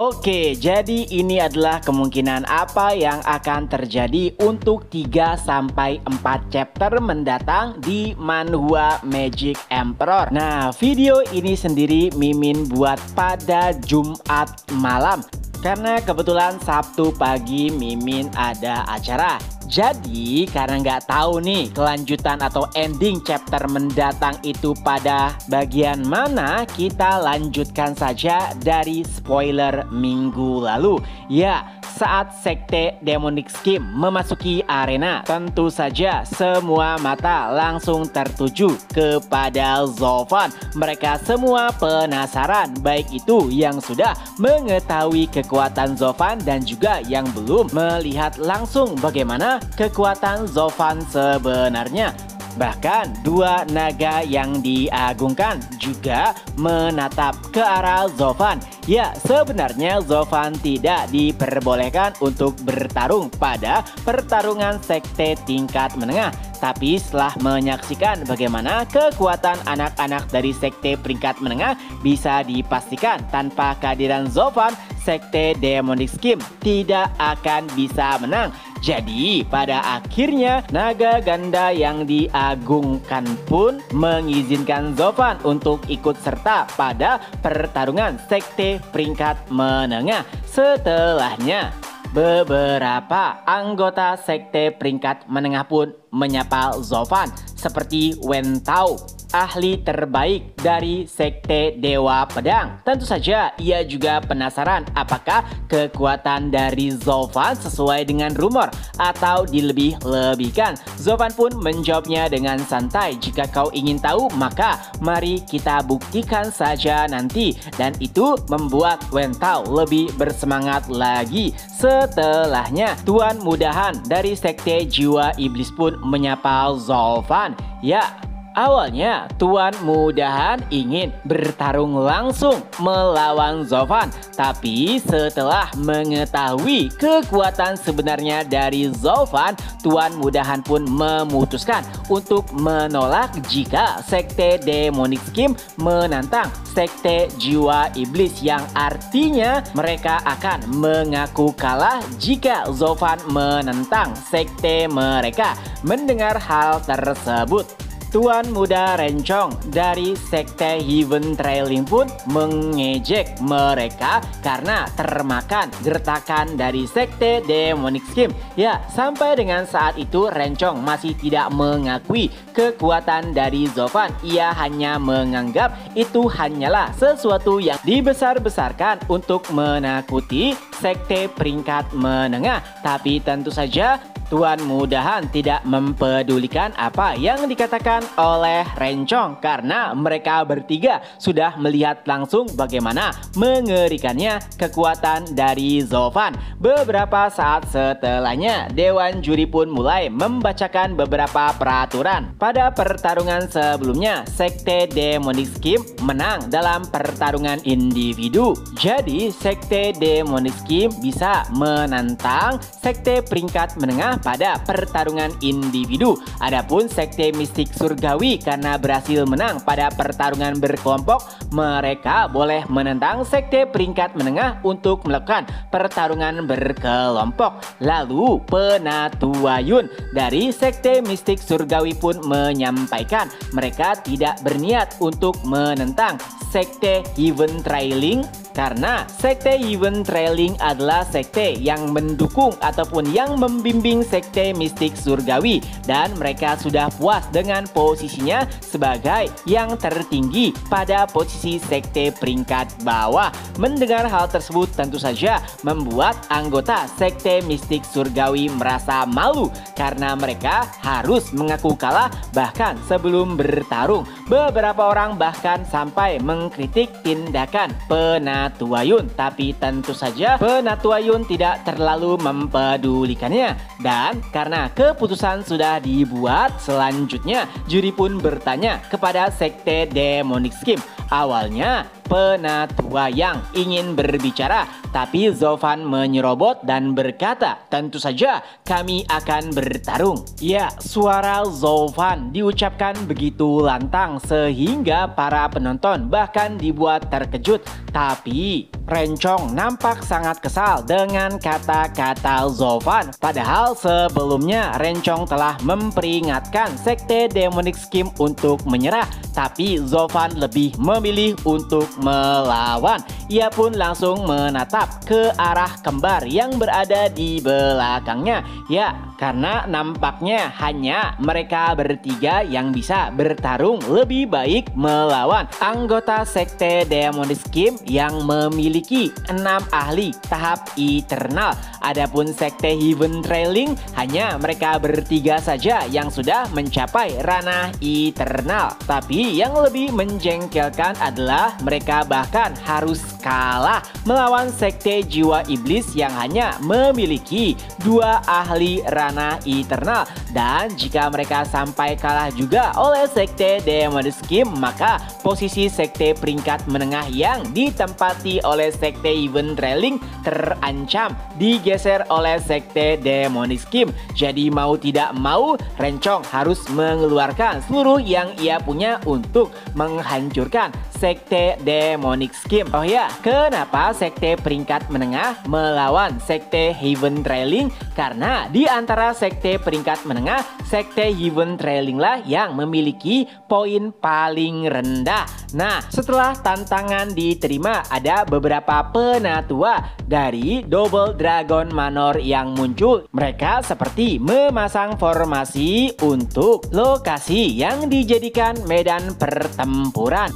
Oke, jadi ini adalah kemungkinan apa yang akan terjadi untuk 3 sampai 4 chapter mendatang di Manhwa Magic Emperor. Nah, video ini sendiri Mimin buat pada Jumat malam karena kebetulan Sabtu pagi Mimin ada acara. Jadi karena nggak tahu nih kelanjutan atau ending chapter mendatang itu pada bagian mana, kita lanjutkan saja dari spoiler minggu lalu. Ya, saat Sekte Demonic Scheme memasuki arena, tentu saja semua mata langsung tertuju kepada Zovan. Mereka semua penasaran, baik itu yang sudah mengetahui kekuatan Zovan dan juga yang belum melihat langsung bagaimana kekuatan Zovan sebenarnya. Bahkan dua naga yang diagungkan juga menatap ke arah Zovan. Ya, sebenarnya Zovan tidak diperbolehkan untuk bertarung pada pertarungan sekte tingkat menengah. Tapi setelah menyaksikan bagaimana kekuatan anak-anak dari sekte peringkat menengah, bisa dipastikan tanpa kehadiran Zovan, Sekte Demonic Scheme tidak akan bisa menang. Jadi pada akhirnya naga ganda yang diagungkan pun mengizinkan Zovan untuk ikut serta pada pertarungan sekte peringkat menengah. Setelahnya beberapa anggota sekte peringkat menengah pun menyapa Zovan, seperti Wen Tao, ahli terbaik dari sekte Dewa Pedang. Tentu saja ia juga penasaran apakah kekuatan dari Zovan sesuai dengan rumor atau dilebih-lebihkan. Zovan pun menjawabnya dengan santai, jika kau ingin tahu maka mari kita buktikan saja nanti. Dan itu membuat Wen Tao lebih bersemangat lagi. Setelahnya Tuan Mudahan dari sekte Jiwa Iblis pun menyapa Zovan. Ya, awalnya Tuan Mudahan ingin bertarung langsung melawan Zovan, tapi setelah mengetahui kekuatan sebenarnya dari Zovan, Tuan Mudahan pun memutuskan untuk menolak jika Sekte Demonic Scheme menantang Sekte Jiwa Iblis, yang artinya mereka akan mengaku kalah jika Zovan menentang sekte mereka. Mendengar hal tersebut, Tuan Muda Rencong dari sekte Heaven Trailing pun mengejek mereka karena termakan gertakan dari sekte Demonic Scheme. Ya, sampai dengan saat itu Rencong masih tidak mengakui kekuatan dari Zovan. Ia hanya menganggap itu hanyalah sesuatu yang dibesar-besarkan untuk menakuti sekte peringkat menengah. Tapi tentu saja Tuan Mudahan tidak mempedulikan apa yang dikatakan oleh Rencong karena mereka bertiga sudah melihat langsung bagaimana mengerikannya kekuatan dari Zovan. Beberapa saat setelahnya, Dewan Juri pun mulai membacakan beberapa peraturan. Pada pertarungan sebelumnya, Sekte Demonic Scheme menang dalam pertarungan individu. Jadi, Sekte Demonic Scheme bisa menantang sekte peringkat menengah pada pertarungan individu. Adapun sekte mistik surgawi karena berhasil menang pada pertarungan berkelompok, mereka boleh menentang sekte peringkat menengah untuk melakukan pertarungan berkelompok. Lalu Penatuayun dari sekte mistik surgawi pun menyampaikan mereka tidak berniat untuk menentang sekte Heaven Trailing karena sekte Heaven Trailing adalah sekte yang mendukung ataupun yang membimbing sekte mistik surgawi, dan mereka sudah puas dengan posisinya sebagai yang tertinggi pada posisi sekte peringkat bawah. Mendengar hal tersebut tentu saja membuat anggota sekte mistik surgawi merasa malu karena mereka harus mengaku kalah bahkan sebelum bertarung. Beberapa orang bahkan sampai mengkritik tindakan Penatuayun, tapi tentu saja Penatuayun tidak terlalu mempedulikannya. Dan karena keputusan sudah dibuat, selanjutnya juri pun bertanya kepada sekte Demonic Scheme. Awalnya penatua yang ingin berbicara, tapi Zovan menyerobot dan berkata, "Tentu saja kami akan bertarung." Ya, suara Zovan diucapkan begitu lantang sehingga para penonton bahkan dibuat terkejut. Tapi Rencong nampak sangat kesal dengan kata-kata Zovan. Padahal sebelumnya Rencong telah memperingatkan sekte Demonic Scheme untuk menyerah, tapi Zovan lebih memilih untuk melawan. Ia pun langsung menatap ke arah kembar yang berada di belakangnya. Ya, karena nampaknya hanya mereka bertiga yang bisa bertarung, lebih baik melawan anggota sekte Demonic Scheme yang memiliki 6 ahli tahap eternal. Adapun sekte Heaven Trailing, hanya mereka bertiga saja yang sudah mencapai ranah eternal. Tapi yang lebih menjengkelkan adalah mereka bahkan harus kalah melawan sekte Jiwa Iblis yang hanya memiliki 2 ahli ranah eternal. Dan jika mereka sampai kalah juga oleh sekte Demonic Scheme, maka posisi sekte peringkat menengah yang ditempati oleh sekte Heaven Trailing terancam digeser oleh sekte Demonic Scheme. Jadi mau tidak mau, Rencong harus mengeluarkan seluruh yang ia punya untuk menghancurkan sekte Demonic Scheme. Oh ya, kenapa sekte peringkat menengah melawan sekte Heaven Trailing? Karena di antara sekte peringkat menengah, sekte Heaven Trailing lah yang memiliki poin paling rendah. Nah, setelah tantangan diterima, ada beberapa penatua dari Double Dragon Manor yang muncul. Mereka seperti memasang formasi untuk lokasi yang dijadikan medan pertempuran.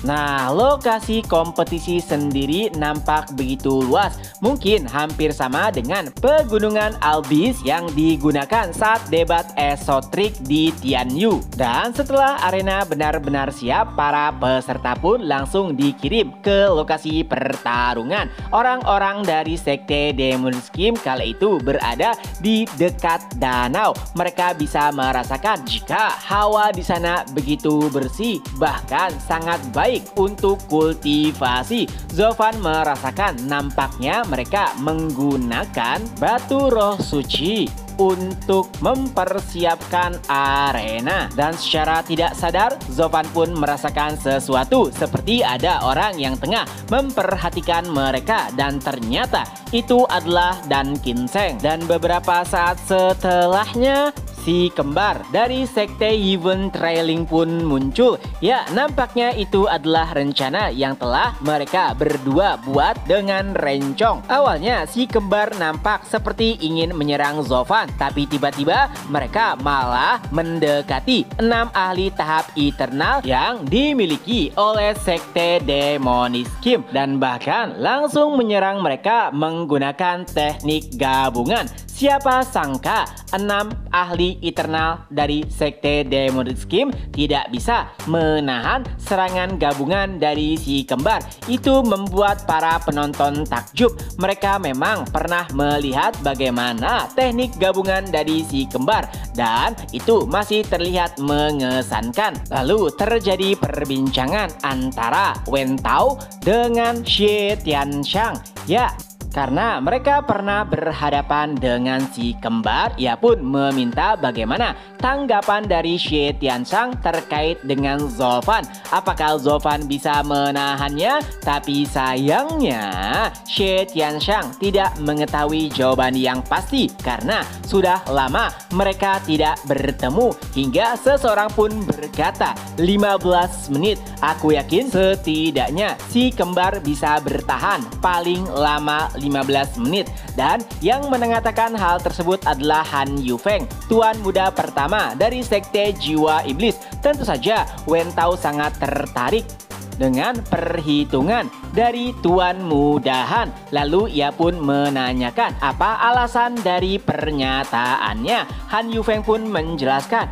Nah, lokasi kompetisi sendiri nampak begitu luas, mungkin hampir sama dengan pegunungan Albis yang digunakan saat debat esotrik di Tianyu. Dan setelah arena benar-benar siap, para peserta pun langsung dikirim ke lokasi pertarungan. Orang-orang dari sekte Demonic Scheme kala itu berada di dekat danau. Mereka bisa merasakan jika hawa di sana begitu bersih, bahkan sangat baik untuk kultivasi. Zovan merasakan nampaknya mereka menggunakan batu roh suci untuk mempersiapkan arena. Dan secara tidak sadar, Zovan pun merasakan sesuatu, seperti ada orang yang tengah memperhatikan mereka, dan ternyata itu adalah Dan Kinseng. Dan beberapa saat setelahnya, si kembar dari sekte Heaven Trailing pun muncul. Ya, nampaknya itu adalah rencana yang telah mereka berdua buat dengan Rencong. Awalnya si kembar nampak seperti ingin menyerang Zovan, tapi tiba-tiba mereka malah mendekati 6 ahli tahap eternal yang dimiliki oleh sekte Demonic Scheme, dan bahkan langsung menyerang mereka menggunakan teknik gabungan. Siapa sangka 6 ahli eternal dari sekte Demonic Scheme tidak bisa menahan serangan gabungan dari si kembar. Itu membuat para penonton takjub. Mereka memang pernah melihat bagaimana teknik gabungan dari si kembar, dan itu masih terlihat mengesankan. Lalu terjadi perbincangan antara Wen Tao dengan Xie Tianxiang. Ya, karena mereka pernah berhadapan dengan si kembar, ia pun meminta bagaimana tanggapan dari Xie Tianxiang terkait dengan Zovan. Apakah Zovan bisa menahannya? Tapi sayangnya Xie Tianxiang tidak mengetahui jawaban yang pasti karena sudah lama mereka tidak bertemu, hingga seseorang pun berkata 15 menit. Aku yakin setidaknya si kembar bisa bertahan paling lama 15 menit. Dan yang mengatakan hal tersebut adalah Han Yufeng, tuan muda pertama dari sekte Jiwa Iblis. Tentu saja Wen Tao sangat tertarik dengan perhitungan dari tuan muda Han. Lalu ia pun menanyakan apa alasan dari pernyataannya. Han Yufeng pun menjelaskan,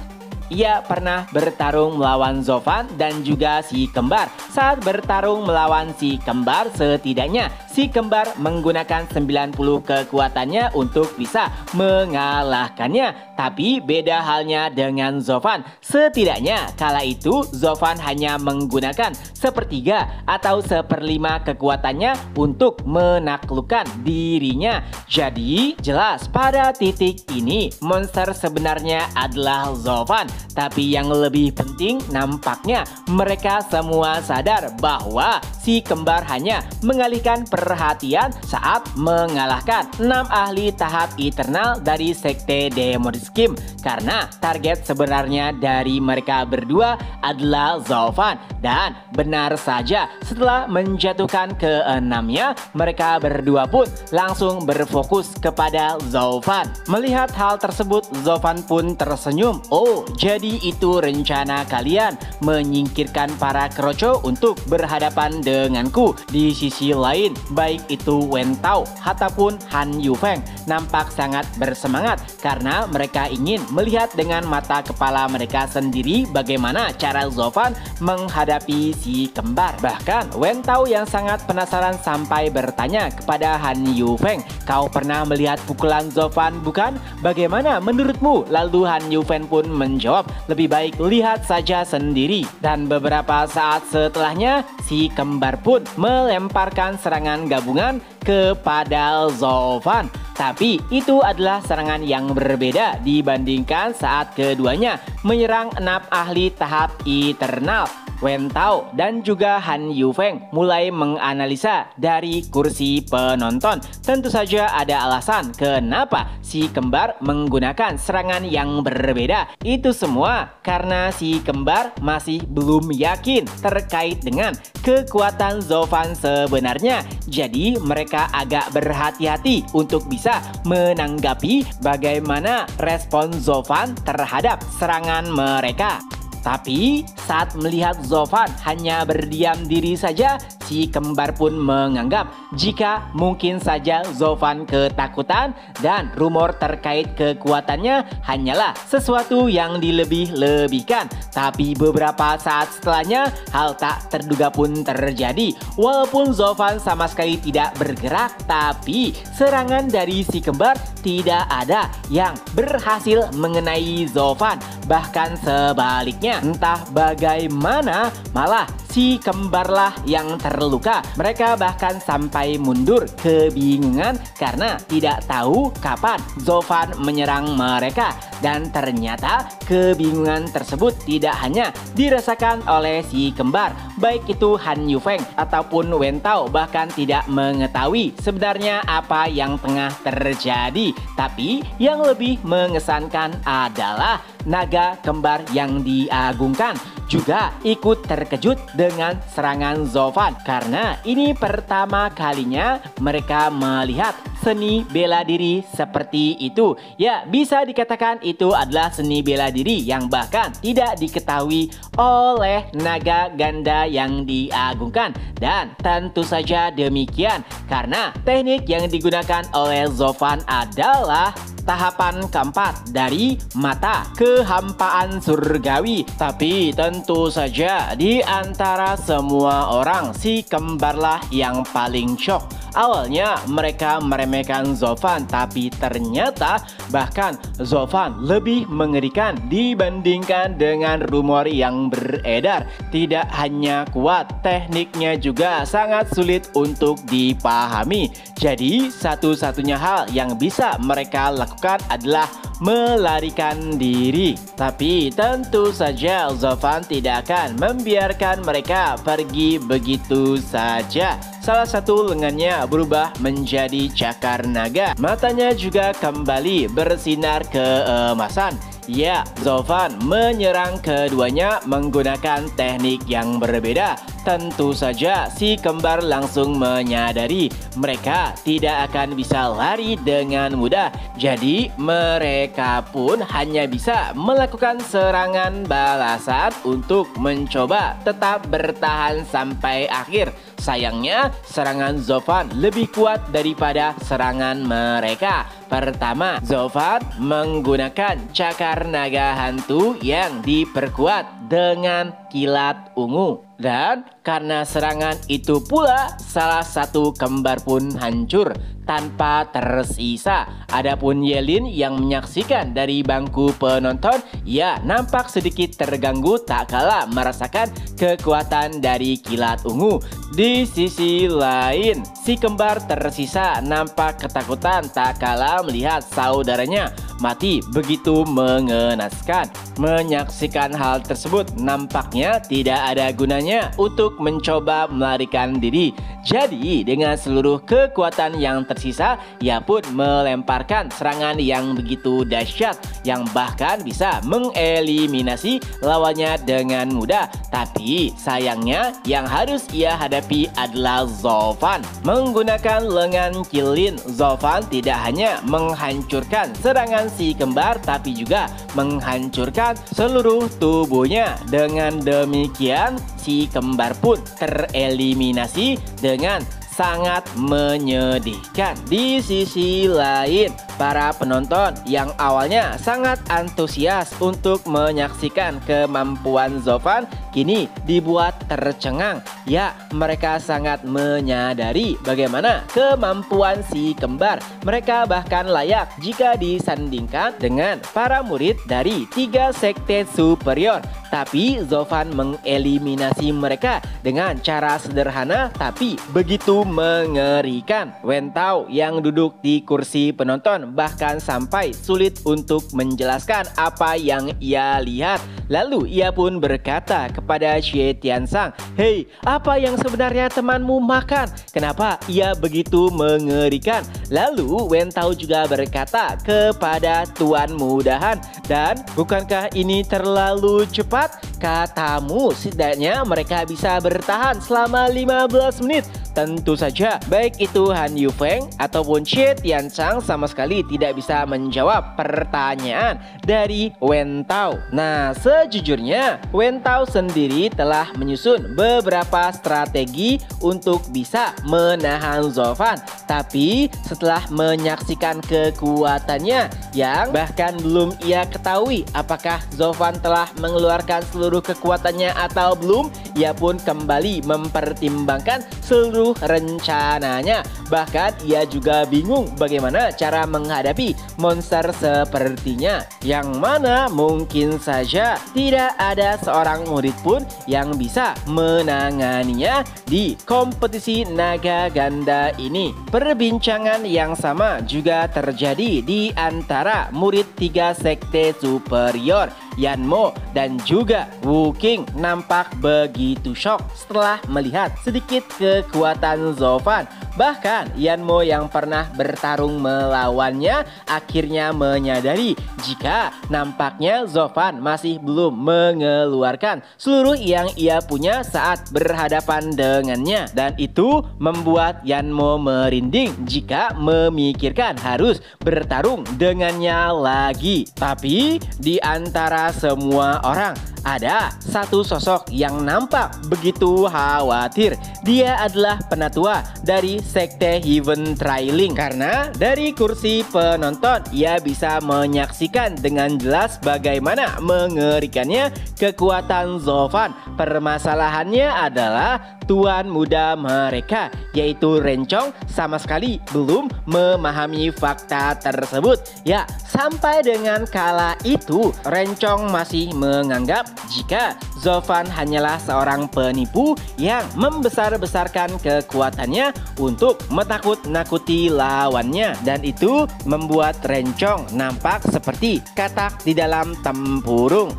ia pernah bertarung melawan Zofan dan juga si kembar. Saat bertarung melawan si kembar, setidaknya si kembar menggunakan 90 kekuatannya untuk bisa mengalahkannya. Tapi beda halnya dengan Zofan. Setidaknya kala itu Zofan hanya menggunakan sepertiga atau seperlima kekuatannya untuk menaklukkan dirinya. Jadi jelas pada titik ini monster sebenarnya adalah Zofan. Tapi yang lebih penting nampaknya mereka semua sadar bahwa si kembar hanya mengalihkan perhatian saat mengalahkan 6 ahli tahap eternal dari sekte Demoniskim, karena target sebenarnya dari mereka berdua adalah Zofan. Dan benar saja, setelah menjatuhkan keenamnya, mereka berdua pun langsung berfokus kepada Zofan. Melihat hal tersebut, Zofan pun tersenyum. Oh, jadi itu rencana kalian, menyingkirkan para kroco untuk berhadapan denganku. Di sisi lain, baik itu Wen Tao ataupun Han Yufeng nampak sangat bersemangat karena mereka ingin melihat dengan mata kepala mereka sendiri bagaimana cara Zofan menghadapi si kembar. Bahkan Wen Tao yang sangat penasaran sampai bertanya kepada Han Yufeng, "Kau pernah melihat pukulan Zofan bukan? Bagaimana menurutmu?" Lalu Han Yufeng pun menjawab, "Lebih baik lihat saja sendiri." Dan beberapa saat setelahnya, si kembar pun melemparkan serangan gabungan kepada Zofan. Tapi itu adalah serangan yang berbeda dibandingkan saat keduanya menyerang 6 ahli tahap eternal. Wen Tao dan juga Han Yufeng mulai menganalisa dari kursi penonton. Tentu saja ada alasan kenapa si kembar menggunakan serangan yang berbeda. Itu semua karena si kembar masih belum yakin terkait dengan kekuatan Zofan sebenarnya. Jadi mereka agak berhati-hati untuk bisa menanggapi bagaimana respon Zofan terhadap serangan mereka. Tapi saat melihat Zofan hanya berdiam diri saja, si kembar pun menganggap jika mungkin saja Zofan ketakutan dan rumor terkait kekuatannya hanyalah sesuatu yang dilebih-lebihkan. Tapi beberapa saat setelahnya hal tak terduga pun terjadi. Walaupun Zofan sama sekali tidak bergerak, tapi serangan dari si kembar tidak ada yang berhasil mengenai Zofan. Bahkan sebaliknya, entah bagaimana malah si kembarlah yang terluka. Mereka bahkan sampai mundur kebingungan karena tidak tahu kapan Zofan menyerang mereka. Dan ternyata kebingungan tersebut tidak hanya dirasakan oleh si kembar, baik itu Han Yufeng ataupun Wen Tao bahkan tidak mengetahui sebenarnya apa yang tengah terjadi. Tapi yang lebih mengesankan adalah naga kembar yang diagungkan juga ikut terkejut dengan serangan Zofan, karena ini pertama kalinya mereka melihat seni bela diri seperti itu. Ya, bisa dikatakan itu adalah seni bela diri yang bahkan tidak diketahui oleh naga ganda yang diagungkan. Dan tentu saja demikian karena teknik yang digunakan oleh Zofan adalah tahapan keempat dari mata kehampaan surgawi. Tapi tentu saja di antara semua orang, si kembarlah yang paling shock. Awalnya mereka meremehkan Zofan, tapi ternyata bahkan Zofan lebih mengerikan dibandingkan dengan rumor yang beredar. Tidak hanya kuat, tekniknya juga sangat sulit untuk dipahami. Jadi satu-satunya hal yang bisa mereka lakukan adalah melarikan diri. Tapi tentu saja Zofan tidak akan membiarkan mereka pergi begitu saja. Salah satu lengannya berubah menjadi cakar naga. Matanya juga kembali bersinar keemasan. Ya, Zofan menyerang keduanya menggunakan teknik yang berbeda. Tentu saja si kembar langsung menyadari mereka tidak akan bisa lari dengan mudah. Jadi mereka pun hanya bisa melakukan serangan balasan untuk mencoba tetap bertahan sampai akhir. Sayangnya serangan Zofan lebih kuat daripada serangan mereka. Pertama, Zovan menggunakan cakar naga hantu yang diperkuat dengan kilat ungu. Dan karena serangan itu pula, salah satu kembar pun hancur tanpa tersisa. Adapun Yelin yang menyaksikan dari bangku penonton, ia nampak sedikit terganggu tak kalah merasakan kekuatan dari kilat ungu. Di sisi lain, si kembar tersisa nampak ketakutan tak kalah melihat saudaranya mati begitu mengenaskan. Menyaksikan hal tersebut nampaknya tidak ada gunanya untuk mencoba melarikan diri. Jadi dengan seluruh kekuatan yang tersisa, ia pun melemparkan serangan yang begitu dahsyat yang bahkan bisa mengeliminasi lawannya dengan mudah. Tapi sayangnya yang harus ia hadapi adalah Zovan. Menggunakan lengan kilin, Zovan tidak hanya menghancurkan serangan si kembar, tapi juga menghancurkan seluruh tubuhnya. Dengan demikian, si kembar pun tereliminasi dengan sangat menyedihkan. Di sisi lain, para penonton yang awalnya sangat antusias untuk menyaksikan kemampuan Zovan kini dibuat tercengang. Ya, mereka sangat menyadari bagaimana kemampuan si kembar. Mereka bahkan layak jika disandingkan dengan para murid dari 3 sekte superior. Tapi Zovan mengeliminasi mereka dengan cara sederhana tapi begitu mengerikan. Wen Tao yang duduk di kursi penonton bahkan sampai sulit untuk menjelaskan apa yang ia lihat. Lalu ia pun berkata kepada Xie Tiansang, "Hei, apa yang sebenarnya temanmu makan? Kenapa ia begitu mengerikan?" Lalu Wen Tao juga berkata kepada Tuan Mudahan, "Dan bukankah ini terlalu cepat? Katamu setidaknya mereka bisa bertahan selama 15 menit. Tentu saja, baik itu Han Yufeng ataupun Xie Tiansang sama sekali tidak bisa menjawab pertanyaan dari Wen Tao. Nah, sejujurnya Wen Tao sendiri telah menyusun beberapa strategi untuk bisa menahan Zovan. Tapi setelah menyaksikan kekuatannya yang bahkan belum ia ketahui apakah Zovan telah mengeluarkan seluruh kekuatannya atau belum, ia pun kembali mempertimbangkan seluruh rencananya. Bahkan ia juga bingung bagaimana cara menghadapi monster sepertinya, yang mana mungkin saja tidak ada seorang murid pun yang bisa menanganinya di kompetisi naga ganda ini. Perbincangan yang sama juga terjadi di antara murid 3 sekte superior. Yanmo dan juga Wu Qing nampak begitu shock setelah melihat sedikit kekuatan Zovan. Bahkan Yanmo yang pernah bertarung melawannya akhirnya menyadari jika nampaknya Zovan masih belum mengeluarkan seluruh yang ia punya saat berhadapan dengannya. Dan itu membuat Yanmo merinding jika memikirkan harus bertarung dengannya lagi. Tapi di antara semua orang, ada satu sosok yang nampak begitu khawatir. Dia adalah penatua dari sekte Heaven Trailing. Karena dari kursi penonton ia bisa menyaksikan dengan jelas bagaimana mengerikannya kekuatan Zovan. Permasalahannya adalah tuan muda mereka, yaitu Rencong, sama sekali belum memahami fakta tersebut. Ya, sampai dengan kala itu Rencong masih menganggap jika Zovan hanyalah seorang penipu yang membesar-besarkan kekuatannya untuk menakut-nakuti lawannya. Dan itu membuat Rencong nampak seperti katak di dalam tempurung.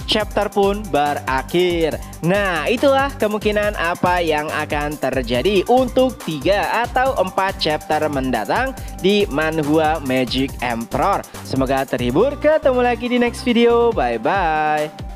Chapter pun berakhir. Nah, itulah kemungkinan apa yang akan terjadi untuk 3 atau 4 chapter mendatang di Manhwa Magic Emperor. Semoga terhibur. Ketemu lagi di next video. Bye bye.